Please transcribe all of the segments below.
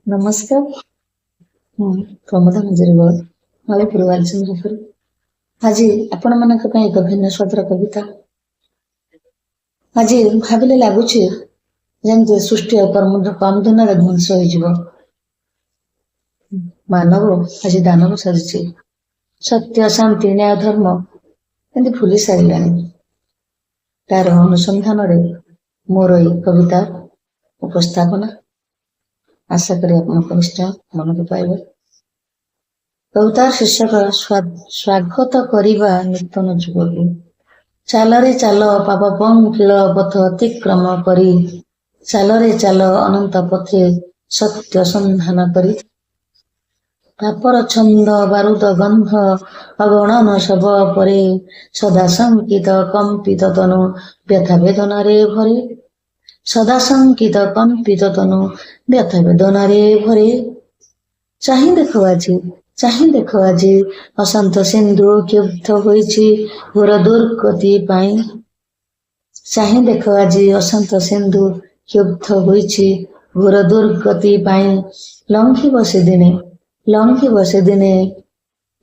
ନମସ୍କାର। ମୁଁ ପ୍ରମୋଦ ମଞ୍ଜୁରୀ ମଳପୁର ବାଲଚନ୍ଦ୍ରପୁର। ଆଜି ଆପଣମାନଙ୍କ ପାଇଁ ଏକ ଭିନ୍ନ ସ୍ୱାଦର କବିତା। ଆଜି ଭାବିଲେ ଲାଗୁଛି ଯେମିତି ସୃଷ୍ଟି ଆଉ କମ ଦିନରେ ଧ୍ୱଂସ ହୋଇଯିବ। ମାନବ ଆଜି ଦାନବ ସାଜିଛି। ସତ୍ୟ, ଶାନ୍ତି, ନ୍ୟାୟ, ଧର୍ମ ଏମିତି ଭୁଲି ସାରିଲାଣି। ତାର ଅନୁସନ୍ଧାନରେ ମୋର ଏଇ କବିତା ଉପସ୍ଥାପନା। ଆଶା କରି ଆପଣଙ୍କ ନିଶ୍ଚୟ ମନକୁ ପାଇବ। କବିତାର ଶୀର୍ଷକ ସ୍ୱାଗତ କରିବା ନୂତନ ଯୁଗକୁ। ଚାଲରେ ଚାଲ ପାପ ପଙ୍କିଳ ପଥ ଅତିକ୍ରମ କରି, ଚାଲରେ ଚାଲ ଅନନ୍ତ ପଥେ ସତ୍ୟ ସନ୍ଧାନ କରି। ପାପର ଛନ୍ଦ ବାରୁଦ ଗନ୍ଧ ଅଗଣନ ଶବ ପରେ, ସଦା ଶଙ୍କିତ କମ୍ପିତ ତନୁ ବ୍ୟଥା ବେଦନାରେ ଭରେ। ସଦା ଶଙ୍କିତ କମ୍ପିତ ତନୁ ବ୍ୟଥା ବେଦନାରେ ଭରେ। ଚାହିଁ ଦେଖ ଆଜି ଅଶାନ୍ତ ସିନ୍ଧୁ କ୍ଷୁବ୍ଧ ହୋଇଛି ଘୋର ଦୁର୍ଗତି ପାଇଁ। ଚାହିଁ ଦେଖ ଆଜି ଅଶାନ୍ତ ସିନ୍ଧୁ କ୍ଷୁବ୍ଧ ହୋଇଛି ଘୋର ଦୁର୍ଗତି ପାଇଁ। ଲଙ୍ଘିବ ସେଦିନେ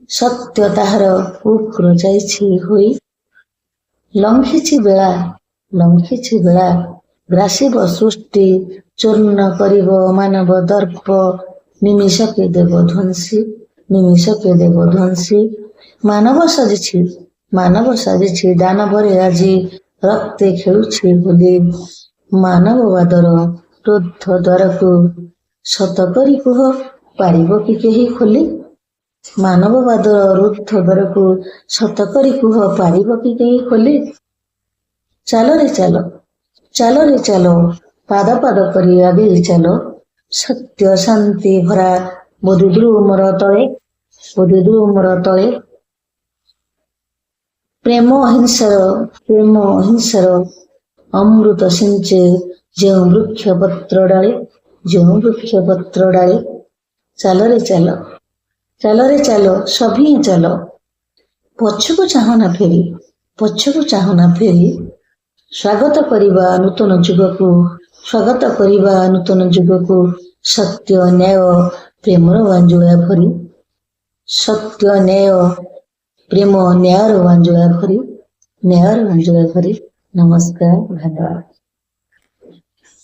ସତ୍ୟ ତାହାର ଉଗ୍ର ଯାଇଛି ହୋଇ। ଲଙ୍ଘିଛି ବେଳା ଗ୍ରାସିବ ସୃଷ୍ଟି ଚୂର୍ଣ୍ଣ କରିବ ମାନବ ଦର୍ପ ନିମିଷକେ ଦେବ ଧ୍ୱଂସୀ। ମାନବ ସାଜିଛି ଦାନବରେ ଆଜି ରକ୍ତେ ଖେଳୁଛି ବୋଲି। ମାନବବାଦର ରୁଦ୍ଧ ଦ୍ୱାରକୁ ସତ କରି କୁହ ପାରିବ କି କେହି ଖୋଲି। ମାନବବାଦର ରୁଦ୍ଧ ଦ୍ୱାରକୁ ସତ କରି କୁହ ପାରିବ କି କେହି ଖୋଲି। ଚାଲରେ ଚାଲ ପାଦ କରି ଆଗେଇ ଚାଲ। ସତ୍ୟ ଶାନ୍ତି ଭରା ବୋଧିଦ୍ରୁମର ତଳେ। ପ୍ରେମ ଅହିଂସାର ଅମୃତ ସିଞ୍ଚେ ଯେଉଁ ବୃକ୍ଷ ପତ୍ର ଡାଳେ। ଚାଲରେ ଚାଲ ସଭିଏଁ ଚାଲ। ପଛକୁ ଚାହଁ ନା ଫେରି। ସ୍ୱାଗତ କରିବା ନୂତନ ଯୁଗକୁ। ସତ୍ୟ ନ୍ୟାୟ ପ୍ରେମର ବାଞ୍ଜୁଳା ଭରି। ସତ୍ୟ ନ୍ୟାୟ ପ୍ରେମ ନ୍ୟାୟର ବାଞ୍ଜୁଳା ଭରି। ନମସ୍କାର, ଧନ୍ୟବାଦ।